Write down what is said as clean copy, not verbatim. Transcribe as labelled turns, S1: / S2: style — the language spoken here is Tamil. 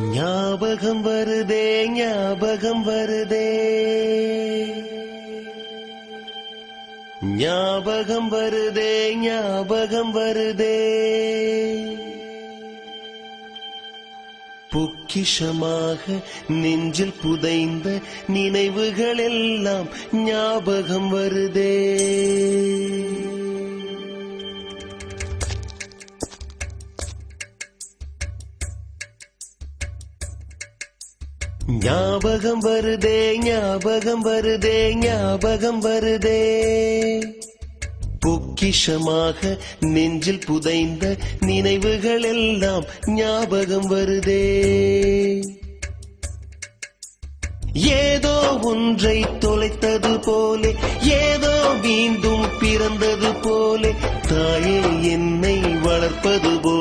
S1: ஞாபகம் வருதே ஞாபகம் வருதே ஞாபகம் வருதே ஞாபகம் வருதே பொக்கிஷமாக நெஞ்சில் புதைந்த நினைவுகள் எல்லாம் ஞாபகம் வருதே ஞாபகம் வருதே ஞாபகம் வருதே ஞாபகம் வருதே பொக்கிஷமாக நெஞ்சில் புதைந்த நினைவுகள் எல்லாம் ஞாபகம் வருதே ஏதோ ஒன்றை தொலைத்தது போலே ஏதோ மீண்டும் பிறந்தது போலே தாயே என்னை வளர்ப்பது போலே